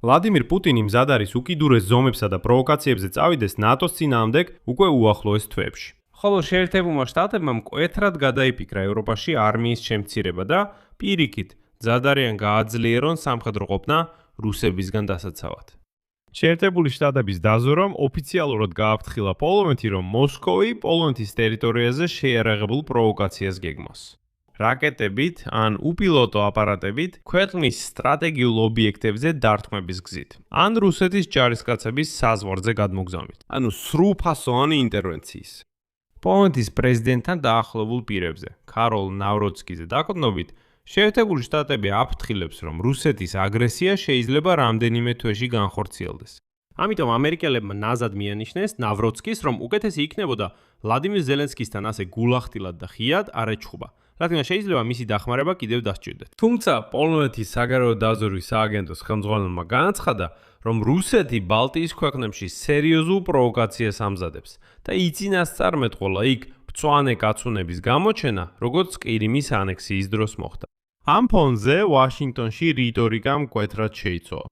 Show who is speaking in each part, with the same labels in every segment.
Speaker 1: ვლადიმირ პუტინი მზად არის უკიდურეს ზომებსა და პროვოკაციებზე წავიდეს ნატოს წინააღმდეგ უკვე უახლოეს თვეებში. ხოლო შეერთებულმა შტატებმა მკვეთრად გადაიფიქრა ევროპაში არმიის შემცირება და პირიქით მზად არიან გააძლიერონ სამხედრო ყოფნა რუსებისგან დასაცავად. შეერთებული შტატების დაზვერვამ ოფიციალურად გააფრთხილა პოლონეთი, რომ მოსკოვი პოლონეთის ტერიტორიაზე შეიარაღებულ პროვოკაციას გეგმავს. რაკეტებით ან უპილოტო აპარატებით ქვეყნის სტრატეგიულ ობიექტებზე დარტყმების გზით, ან რუსეთის ჯარისკაცების საზღვარზე გადმოგზავნით, ანუ სრულფასოვანი ინტერვენციის. პოლონეთის პრეზიდენტთან დაახლოებულ პირებზე, კაროლ ნავროცკიზე დაყრდნობით, შეერთებული შტატები აფრთხილებს, რომ რუსეთის აგრესია შეიძლება რამდენიმე თვეში განხორციელდეს. ამიტომ ამერიკელებმა ნაზად მიანიშნეს ნავროცკის, რომ უკეთესი იქნებოდა ვლადიმირ ზელენსკისთან ასე გულახდილად და ხიად არ ეჩხუბა. რადგან შეიძლება მისი დახმარება კიდევ დასჭირდეთ. თუმცა პოლონეთის საგარეო დაზვერვის სააგენტოს ხელმძღვანელმა განაცხადა, რომ რუსეთი ბალტიის ქვეყნებში სერიოზულ პროვოკაციას ამზადებს და იწინასწარმეტყველა იქ მწვანე კაცუნების გამოჩენა, როგორც ყირიმის ანექსიის დროს მოხდა. ამ ფონზე ვაშინგტონში რიტორიკა მკვეთრად შეიცვალა.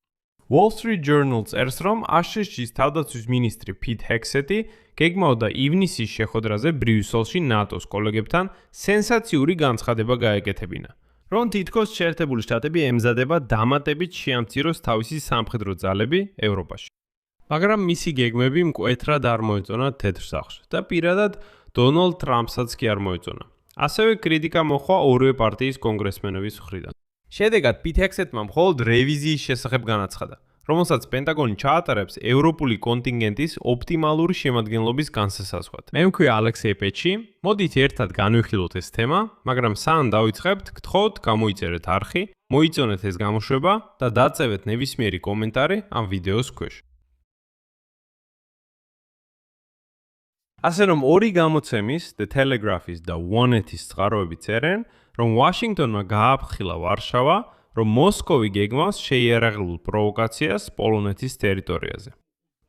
Speaker 1: Wall Street Journal წერს, რომ აშშ-ის თავდაცვის მინისტრი პიტ ჰექსეტი გეგმავდა ივნისის შეხვედრაზე ბრიუსელში ნატოს კოლეგებთან სენსაციური განცხადება გაეკეთებინა, რომ თითქოს შეერთებული შტატები ემზადება დამატებით შეამციროს თავისი სამხედრო ძალები ევროპაში. მაგრამ მისი გეგმები მკვეთრად არ მოეწონა თეთრ სახლში და პირადად დონალდ ტრამპსაც კი არ მოეწონა. ასევე კრიტიკა მოხდა ორივე პარტიის კონგრესმენების მხრიდან. შედეგად პიტ ჰექსეტმა მხოლოდ რევიზიის შესახებ განაცხადა, რომელსაც პენტაგონი ჩაატარებს ევროპული კონტინგენტის ოპტიმალური შემადგენლობის განსასაზღვრად. მე მქვია ალექსეი პეჩი, მოდით ერთად განვიხილოთ ეს თემა, მაგრამ სანამ დავიწყებთ, გთხოვთ გამოიწერეთ არხი, მოიწონეთ ეს გამოშვება და დაწევეთ ნებისმიერი კომენტარი ამ ვიდეოს ქვეშ. ასე რომ ორი გამოცემის, The Telegraph-ის და One-ეთის წყაროები წერენ, რომ ვაშინგტონმა გააფრთხილა ვარშავა, რომ მოსკოვი გეგმავს შეიარაღებულ პროვოკაციას პოლონეთის ტერიტორიაზე.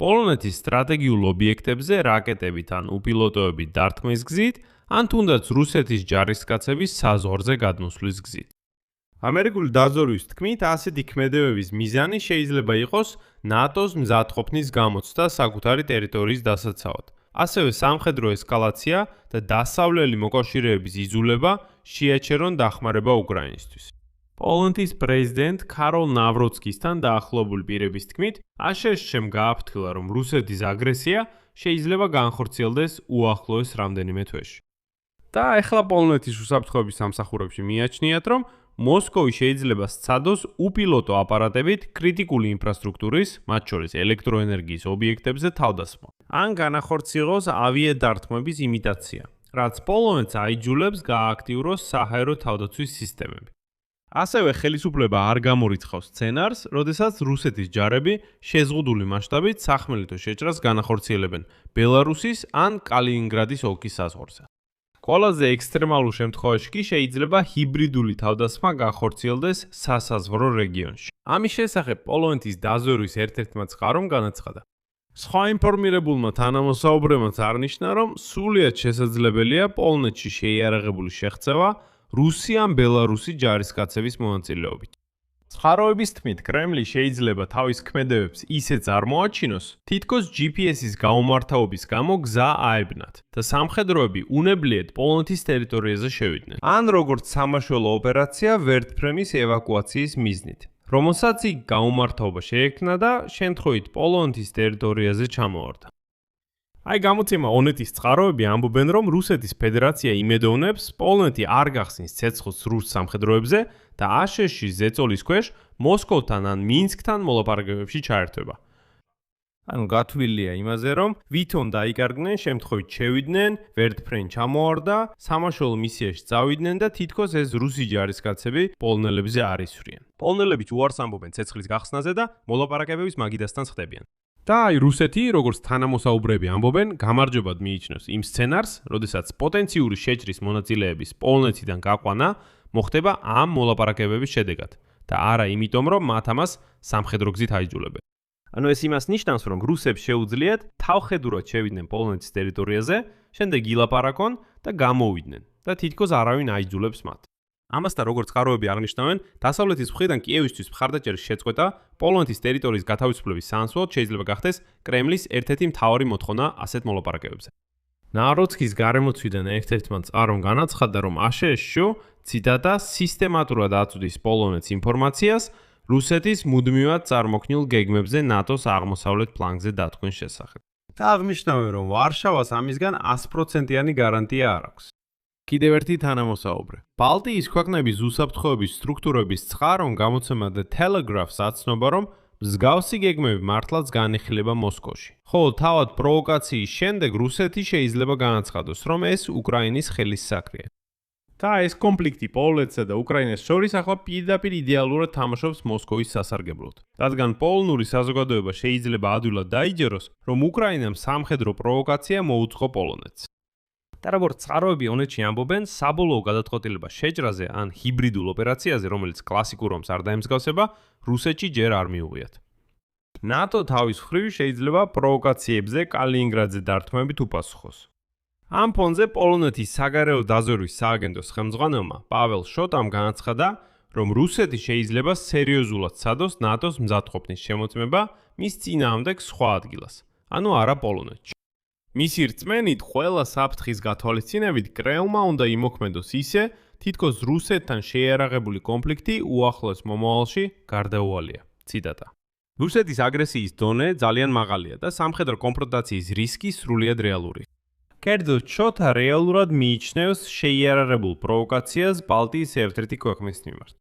Speaker 1: პოლონეთის სტრატეგიულ ობიექტებზე რაკეტებით ან უპილოტოებით დარტყმის გზით, ან თუნდაც რუსეთის ჯარისკაცების საზღვარზე გადმოსვლის გზით. ამერიკული დაზვერვის თქმით, ასეთი ქმედებების მიზანი შეიძლება იყოს ნატოს მზადყოფნის გამოცდა საკუთარი ტერიტორიის დასაცავად. ასევე სამხედრო ესკალაცია და დასავლელი მოკავშირეების იზოლება შეაჩერონ დახმარება უკრაინისთვის. პოლონეთის პრეზიდენტ კაროლ ნავროცკისთან დაახლოებული პირების თქმით, აშშ-მ გააფრთხილა, რომ რუსეთის აგრესია შეიძლება განხორციელდეს უახლოეს რამდენიმე თვეში. და ახლა პოლონეთის უსაფრთხოების სამსახურებში მიაჩნიათ, რომ მოსკოვი შეიძლება სცადოს უპილოტო აპარატებით კრიტიკული ინფრასტრუქტურის, მათ შორის ელექტროენერგიის ობიექტებზე თავდასხმა. ან განახორციელოს ავიადარტყმების იმიტაცია, რაც პოლონეთს აიძულებს გააქტიუროს საჰაერო თავდაცვის სისტემები. ასევე ხელისუფლება არ გამორიცხავს სცენარს, როდესაც რუსეთის ჯარები შეზღუდული მასშტაბით სახმელეთო შეჭრას განახორციელებენ ბელარუსის ან კალინინგრადის ოლქის საზღვარზე. ყველაზე ექსტრემალურ შემთხვევაში კი შეიძლება ჰიბრიდული თავდასხმა განხორციელდეს სასაზღვრო რეგიონში. ამის შესახებ პოლონეთის დაზვერვის ერთ-ერთმა წყარომ განაცხადა. სხვა ინფორმირებულმა თანამოსაუბრემაც აღნიშნა, რომ სრულიად შესაძლებელია პოლონეთში შეიარაღებული შეღწევა რუსი ან ბელარუსი ჯარისკაცების მონაწილეობით. წყაროების თქმით, კრემლი შეიძლება თავის ქმედებებს ისე წარმოაჩინოს, თითქოს GPS-ის გაუმართავობის გამო გზა აებნათ და სამხედროები უნებლიეთ პოლონეთის ტერიტორიაზე შევიდნენ. ან როგორც სამაშველო ოპერაცია ვერტფრემის ევაკუაციის მიზნით, რომელსაც იქ გაუმართავობა შეექმნა და შემთხვევით პოლონეთის ტერიტორიაზე ჩამოვარდა. აი გამოცემა One-ეთის წყაროები ამბობენ, რომ რუსეთის ფედერაცია იმედოვნებს პოლონეთი არ გახსნის ცეცხლს რუს სამხედროებზე და აშშ-ის ზეწოლის ქვეშ მოსკოვთან ან მინსკთან მოლაპარაკებებში ჩაერთვება. ანუ გათვლილია იმაზე, რომ ვითომ დაიკარგნენ, შემთხვევით შევიდნენ, ვერტფრენი ჩამოვარდა, სამაშველო მისიაში წავიდნენ და თითქოს ეს რუსი ჯარისკაცები პოლონელებზე არ ისვრიან. პოლონელები უარს ამბობენ ცეცხლის გახსნაზე და მოლაპარაკებების მაგიდასთან ხდებიან. და აი რუსეთი, როგორც თანამოსაუბრეები ამბობენ, გამარჯვებად მიიჩნევს იმ სცენარს, როდესაც პოტენციური შეჭრის მონაწილეების პოლონეთიდან გაყვანა მოხდება ამ მოლაპარაკებების შედეგად და არა იმიტომ, რომ მათ ამას სამხედრო გზით აიძულებენ. ანუ ეს იმას ნიშნავს, რომ რუსებს შეუძლიათ თავხედურად შევიდნენ პოლონეთის ტერიტორიაზე, შემდეგ ილაპარაკონ და გამოვიდნენ და თითქოს არავინ აიძულებს მათ. ამასთან როგორც წყაროები აღნიშნავენ, დასავლეთის მხრიდან კიევისთვის მხარდაჭერის შეწყვეტა პოლონეთის ტერიტორიის გათავისუფლების სანაცვლოდ შეიძლება გახდეს კრემლის ერთ-ერთი მთავარი მოთხოვნა ასეთ მოლაპარაკებებზე. ნაროდსკის გარემოცვიდან ერთ-ერთმა წყარომ განაცხადა, რომ აშშ ციტატა სისტემატურად აწვდის პოლონეთს ინფორმაციას რუსეთის მუდმივად წარმოქმნილ გეგმებზე ნატოს აღმოსავლეთ ფლანგზე დათქვენის შესახებ. და აღნიშნავენ, რომ ვარშავას ამისგან 100%-იანი გარანტია არ აქვს. კიდევ ერთი თანამოსაუბრე. ბალტიის ქვეყნების უსაფრთხოების სტრუქტურების წყარომ გამოცემა The Telegraph-ს აცნობა, რომ მსგავსი გეგმები მართლაც განიხილება მოსკოვში. ხოლო თავად პროვოკაციის შემდეგ რუსეთი შეიძლება განაცხადოს, რომ ეს უკრაინის ხელისსაქმეა. და ეს კონფლიქტი პოლონეთსა და უკრაინას შორის ახლა პირდაპირ იდეალურად თამაშობს მოსკოვის სასარგებლოდ. რადგან პოლონური საზოგადოება შეიძლება ადვილად დაიჯეროს, რომ უკრაინამ სამხედრო პროვოკაცია მოუწყო პოლონეთს. და როგორც წყაროები ონეთში ამბობენ, საბოლოო გადაწყვეტილება შეჭრაზე ან ჰიბრიდულ ოპერაციაზე, რომელიც კლასიკურ ომს არ დაემსგავსება, რუსეთში ჯერ არ მიუღიათ. ნატო თავის მხრივ შეიძლება პროვოკაციებზე კალინინგრადზე დართმევებით უპასუხოს. ამ ფონზე პოლონეთის საგარეო დაზვერვის სააგენტოს ხელმძღვანელმა პაվել შოტამ განაცხადა, რომ რუსეთი შეიძლება სერიოზულად სცადოს ნატოს მზადყოფნის შემოწმება მის წინააღმდეგ სხვა ადგილას, ანუ არა პოლონეთში. მისი რწმენით, ყველა საფრთხის გათვალისწინებით კრემლმა უნდა იმოქმედოს ისე, თითქოს რუსეთთან შეიარაღებული კონფლიქტი უახლოეს მომავალში გარდაუვალია. ციტატა. რუსეთის აგრესიის დონე ძალიან მაღალია და სამხედრო კონფრონტაციის რისკი სრულიად რეალური. კერძოდ შოთა რეალურად მიიჩნევს შეიარაღებულ პროვოკაციას ბალტიის ერთ-ერთი ქვეყნის მიმართ.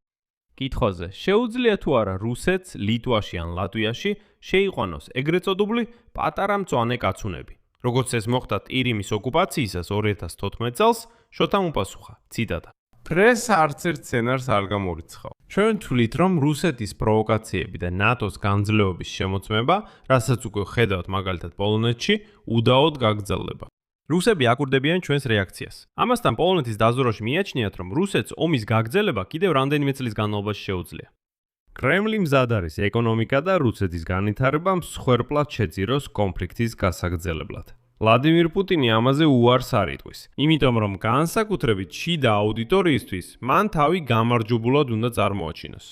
Speaker 1: კითხვაზე, შეუძლია თუ არა რუსეთს ლიტვაში ან ლატვიაში შეიყვანოს ეგრეთ წოდებული პატარა მწვანე კაცუნები. როგორც ეს მოხდა ტირიმის ოკუპაციისას 2014 წელს, შოთამ უპასუხა, ციტატა. პრესა არც ერთ სცენარს არ გამორიცხავ. ჩვენ თვლით, რომ რუსეთის პროვოკაციები და ნატოს განძლეობის შემოწმება, რასაც უკვე ხედავთ მაგალითად პოლონეთში, უდაოდ გაგრძელდება. რუსები აკვირდებიან ჩვენს რეაქციას. ამასთან პოლონეთის დაზვერვაში მიაჩნიათ, რომ რუსეთს ომის გაგრძელება კიდევ რამდენიმე წლის განმავლობაში შეუძლია. კრემლი მზად არის ეკონომიკა და რუსეთის განვითარება მსხვერპლად შეწიროს კონფლიქტის გასაგრძელებლად. ვლადიმირ პუტინი ამაზე უარს არ იტყვის, იმიტომ რომ განსაკუთრებით შიდა აუდიტორიისთვის მან თავი გამარჯვებულად უნდა წარმოაჩინოს.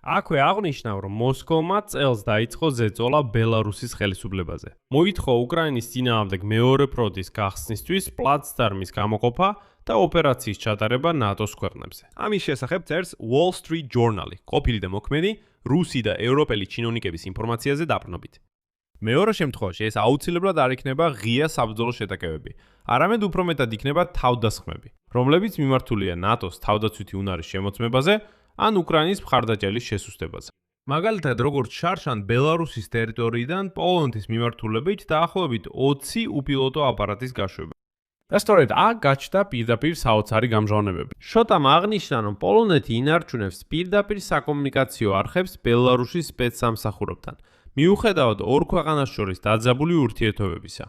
Speaker 1: აქვე აღნიშნავ, რომ მოსკოვმა წელს დაიწყო ზეწოლა ბელარუსის ხელისუფლებაზე. მოითხოვა უკრაინის წინააღმდეგ მეორე ფრონტის გახსნისთვის პლაცდარმის გამოყოფა და ოპერაციის ჩატარება ნატოს ქვეყნებზე. ამის შესახებ წერს Wall Street Journal, ყოფილი და მოქმედი რუსი და ევროპელი ჩინოვნიკების ინფორმაციაზე დაბრუნებით. მეორე შემთხვევაში ეს აუცილებლად არ იქნება ღია საბრძოლო შეტაკებები, არამედ უფრო მეტად იქნება თავდასხმები, რომლებიც მიმართულია ნატოს თავდაცვითი უნარის შემოწმებაზე ან უკრაინის მხარდაჭერის შესუსტებაზე. მაგალითად, როგორც შარშან ბელარუსის ტერიტორიიდან პოლონეთის მიმართულებით დაახლოებით 20 უპილოტო აპარატის გაშვება. და სწორედ აქ გაჩნდა პირდაპირ საოცარი გამჟღავნებები. შოტამ აღნიშნა, რომ პოლონეთი ინარჩუნებს პირდაპირ საკომუნიკაციო არხებს ბელარუსის სპეცსამსახურებთან, მიუხედავად ორ ქვეყანას შორის დაძაბული ურთიერთობებისა.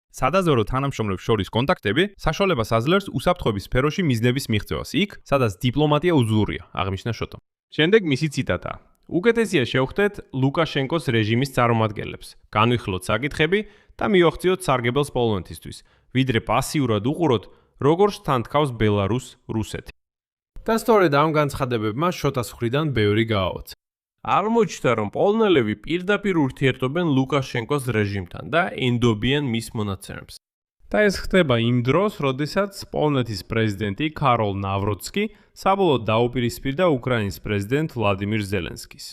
Speaker 1: სადაზვერო თანამშრომლებს შორის კონტაქტები საშუალებას აძლევს უსაფრთხოების სფეროში მიზნების მიღწევას იქ, სადაც დიპლომატია უძლურია, აღნიშნა შოტამ. შემდეგ მისი ციტატა. უკეთესია შევხვდეთ ლუკაშენკოს რეჟიმის წარმომადგენლებს, განვიხილოთ საკითხები და მივახციოთ სარგებელს პოლონეთისთვის, ვიდრე პასიურად უყუროთ, როგორ თანთქავს ბელარუსს რუსეთი. და სწორედ ამ განცხადებებმა შოტას მხრიდან ბევრი გააოცა. აღმოჩნდა, რომ პოლონელები პირდაპირ ურთიერთობენ ლუკაშენკოს რეჟიმთან და ენდობიან მის მონაცემებს. და ეს ხდება იმ დროს, როდესაც პოლონეთის პრეზიდენტი კაროლ ნავროცკი საბოლოოდ დაუპირისპირდა უკრაინის პრეზიდენტ ვლადიმირ ზელენსკის.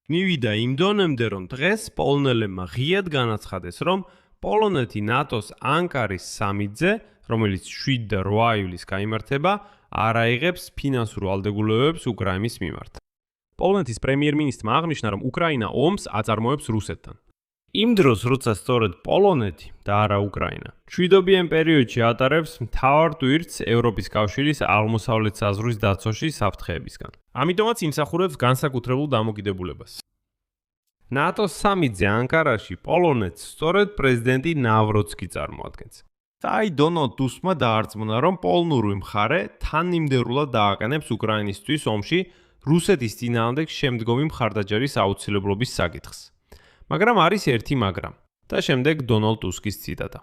Speaker 1: მივიდა იმ დონემდე, რომ დღეს პოლონელებმა ღიად განაცხადეს, რომ პოლონეთი ნატოს ანკარის სამიტზე, რომელიც 7 და 8 ივლისს გაიმართება, არ აიღებს ფინანსურ ვალდებულებებს უკრაინის მიმართ. პოლონეთის პრემიერ-მინისტრმა აღნიშნა, რომ უკრაინა ომს აწარმოებს რუსეთთან. იმ დროს, როცა სწორედ პოლონეთი და არა უკრაინა მშვიდობიან პერიოდში ატარებს მთავარ ტვირთს ევროპის კავშირის აღმოსავლეთ საზღვრის დაცვაში საფრთხეებისგან. ამიტომაც იმსახურებს განსაკუთრებულ დამოკიდებულებას. ნატოს სამიტზე ანკარაში პოლონეთს სწორედ პრეზიდენტი ნავროცკი წარმოადგენს. და აი დონალდ ტუსკმა დაარწმუნა, რომ პოლონური მხარე თანმიმდევრულად დააყენებს უკრაინისთვის ომში რუსეთის წინააღმდეგ შემდგომი მხარდაჭერის აუცილებლობის საკითხს. მაგრამ არის ერთი მაგრამ და შემდეგ დონალდ ტუსკის ციტატა.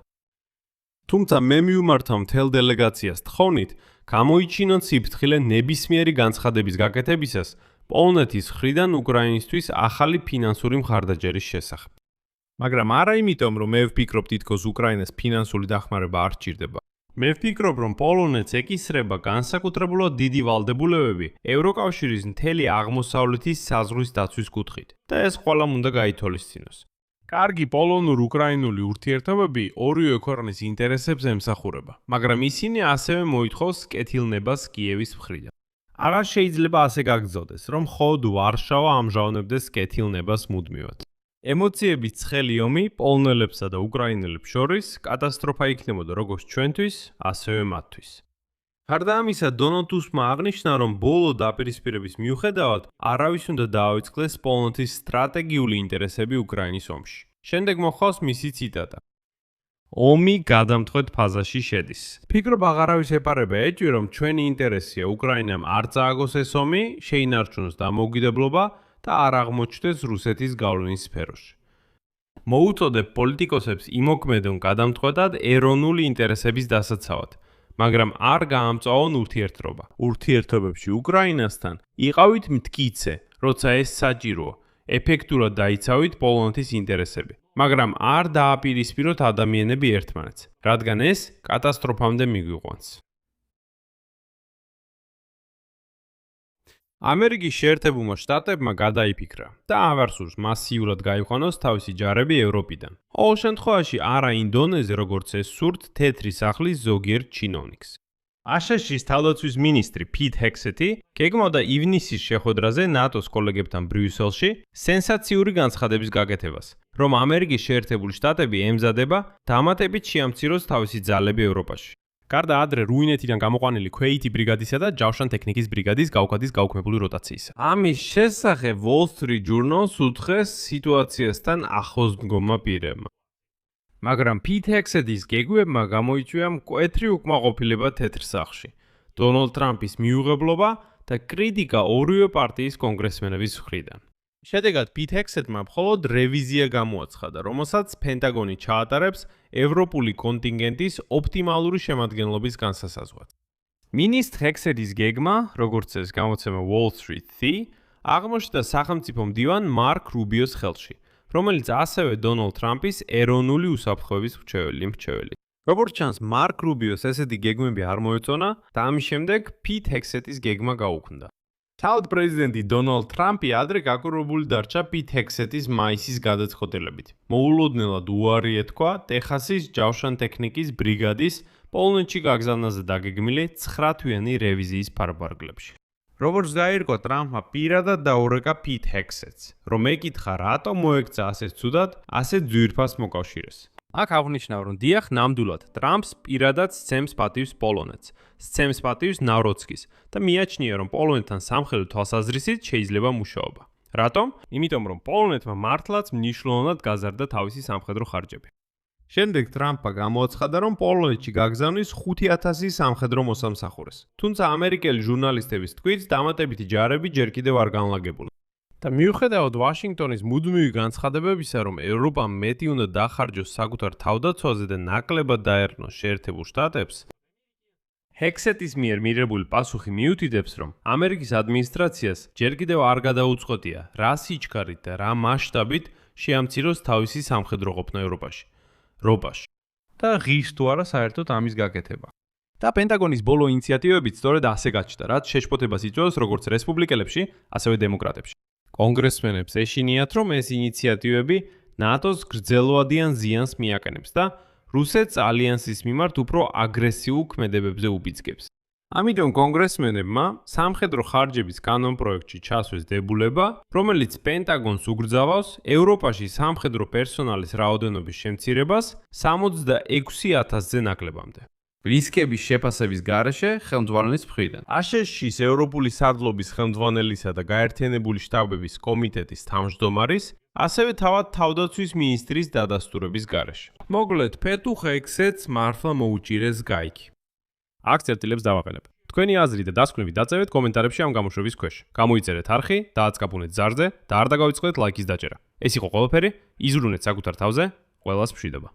Speaker 1: თუმცა მე მივმართავ მთელ დელეგაციას თხოვნით, გამოიჩინონ სიფრთხილე ნებისმიერი განცხადების გაკეთებისას პოლონეთის მხრიდან უკრაინისთვის ახალი ფინანსური მხარდაჭერის შესახებ.
Speaker 2: მაგრამ არა იმიტომ, რომ მე ვფიქრობ თითქოს უკრაინას ფინანსური დახმარება არ სჭირდება.
Speaker 1: მე ვფიქრობ, რომ პოლონეთს ეკისრება განსაკუთრებულად დიდი ვალდებულებები ევროკავშირის მთელი აღმოსავლეთის საზღვრის დაცვის კუთხით და ეს ყველამ უნდა გაითვალისწინოს.
Speaker 2: კარგი პოლონურ-უკრაინული ურთიერთობები ორივე ქვეყნის ინტერესებს ემსახურება, მაგრამ ისინი ასევე მოითხოვს კეთილნებას კიევის მხრიდან.
Speaker 1: აღარ შეიძლება ასე გაგრძელდეს, რომ მხოლოდ ვარშავა ამჟავნებდეს კეთილნებას მუდმივად. ემოციების ცხელი ომი პოლონელებსა და უკრაინელებს შორის კატასტროფა იქნებოდა როგორც ჩვენთვის, ასევე მათთვის. გარდა ამისა, დონალდ ტუსკმა აღნიშნა, რომ ბოლო დაპირისპირების მიუხედავად არავის უნდა დაავიწყდეს პოლონეთის სტრატეგიული ინტერესები უკრაინის ომში. შემდეგ მოხავს მისი ციტატა. ომი გადამწყვეტ ფაზაში შედის. ფიქრობ აღარავის ეპარება ეჭვი, რომ ჩვენი ინტერესია უკრაინამ არ წააგოს ეს ომი, შეინარჩუნოს დამოუკიდებლობა და არ აღმოჩნდეს რუსეთის გავლენის სფეროში. მოუწოდებ პოლიტიკოსებს იმოქმედონ გადამწყვეტად ეროვნული ინტერესების დასაცავად, მაგრამ არ გაამწვავონ ურთიერთობა. ურთიერთობებში უკრაინასთან იყავით მტკიცე, როცა ეს საჭიროა, ეფექტურად დაიცავით პოლონეთის ინტერესები, მაგრამ არ დააპირისპიროთ ადამიანები ერთმანეთს, რადგან ეს კატასტროფამდე მიგვიყვანს. ამერიკის შეერთებულმა შტატებმა გადაიფიქრა და აღარ სურს მასიურად გაიყვანოს თავისი ჯარები ევროპიდან. ყოველ შემთხვევაში არა ინდონეზე, როგორც ეს სურთ თეთრი სახლის ზოგიერთ ჩინოვნიკს. აშშ-ის თავდაცვის მინისტრი პიტ ჰექსეტი გეგმავდა ივნისის შეხვედრაზე ნატოს კოლეგებთან ბრიუსელში სენსაციური განცხადების გაკეთებას, რომ ამერიკის შეერთებული შტატები ემზადება დამატებით შეამციროს თავისი ძალები ევროპაში. გარდა ადრე რუინეთიდან გამოყვანილი ქვეითი ბრიგადისა და ჯავშან ტექნიკის ბრიგადის გაუქადის გაუქმებული როტაციისა. ამის შესახებ Wall Street Journal-ს უთხრეს სიტუაციასთან ახლოსმდგომმა პირებმა. მაგრამ პიტ ჰექსეტის გეგმებმა გამოიწვია მკვეთრი უკმაყოფილება თეთრ სახლში, დონალდ ტრამპის მიუღებლობა და კრიტიკა ორივე პარტიის კონგრესმენების მხრიდან. შედეგად პიტ ჰექსეტმა მხოლოდ რევიზია გამოაცხადა, რომელსაც პენტაგონი ჩაატარებს ევროპული კონტინგენტის ოპტიმალური შემადგენლობის განსასაზღვრად. მინისტრ ჰექსეტის გეგმა, როგორც ეს გამოცემა Wall Street Journal, აღმოჩნდა სახელმწიფო მდივან მარკ რუბიოს ხელში, რომელიც ასევე დონალდ ტრამპის ეროვნული უსაფრთხოების მრჩეველი. როგორც ჩანს, მარკ რუბიოს ესეთი გეგმები არ მოეწონა და ამის შემდეგ პიტ ჰექსეტის გეგმა გაუქმდა. თავად პრეზიდენტი დონალდ ტრამპი ადრე გაკურებული დარჩა პიტ ჰექსეტის მაისის გადაწყვეტილებით. მოულოდნელად უარი ეთქვა ტეხასის ჯავშან ტექნიკის ბრიგადის პოლონეთში გაგზავნაზე დაგეგმილი 9 თვიანი რევიზიის ფარგლებში. როგორც დაირკვა, ტრამპმა პირადად დაურეკა პიტ ჰექსეტს, რომ ეკითხა რატომ მოექცა ასე ცუდად, ასე ძვირფას მოკავშირეს. აქ აღნიშნავ, რომ დიახ, ნამდვილად, ტრამპს პირადად სცემს პატივს პოლონეთს, სცემს პატივს ნავროცკის და მიაჩნია, რომ პოლონეთთან სამხედრო თვალსაზრისით შეიძლება მუშაობა. რატომ? იმიტომ, რომ პოლონეთმა მართლაც მნიშვნელოვნად გაზარდა თავისი სამხედრო ხარჯები. შემდეგ ტრამპმა გამოაცხადა, რომ პოლონეთში გაგზავნის 5,000 სამხედრო მოსამსახურეს. თუმცა ამერიკელი ჟურნალისტების თქმით, დამატებითი ჯარები ჯერ კიდევ არ განლაგებულა. და მიუხედავად ვაშინგტონის მუდმივი განცხადებებისა, რომ ევროპამ მეტი უნდა დახარჯოს საკუთარ თავდაცვაზე და ნაკლებად დაერნოს შეერთებულ შტატებს, ჰექსეტის მიერ მიღებული პასუხი მიუთითებს, რომ ამერიკის ადმინისტრაციას ჯერ კიდევ არ გადაუწყვეტია, რა სიჩქარით და რა მასშტაბით შეამციროს თავისი სამხედრო ყოფნა ევროპაში, რობაში და ღირს თუ არა საერთოდ ამის გაკეთება. და პენტაგონის ბოლო ინიციატივებით სწორედ ასე გაჩნდა, რაც შეშფოთებას იწვევს როგორც რესპუბლიკელებში, ასევე დემოკრატებში. კონგრესმენებს ეშინიათ, რომ ეს ინიციატივები ნატოს გრძელვადიან ზიანს მიაყენებს და რუსეთს ალიანსის მიმართ უფრო აგრესიულ ქმედებებზე უბიძგებს. ამიტომ კონგრესმენებმა სამხედრო ხარჯების კანონპროექტში ჩასვეს დებულება, რომელიც პენტაგონს უგრძავავს ევროპაში სამხედრო პერსონალის რაოდენობის შემცირებას 66,000-ზე ნაკლებამდე. რისკების შეფასების გარეშე ხელმძღვანელის მხრიდან. აშშ-ის ევროპული სარდლობის ხელმძღვანელისა და გაერთიანებული შტაბების კომიტეტის თავმჯდომარის, ასევე თავად თავდაცვის მინისტრის დადასტურების გარეშე. მოკლედ, პეტუხ ჰექსეტს მართლა მოუჭირეს გაიქი. აქ წერტილებს დავაყენებ. თქვენი აზრი და დასკვნები დაწევეთ კომენტარებში ამ გამოშვების ქვეშ. გამოიწერეთ არხი, დააწყაბუნეთ ზარზე და არ დაგავიწყდეთ ლაიქის დაჭერა. ეს იყო ყველაფერი, იზრუნეთ საკუთარ თავზე, ყველას მშვიდობა.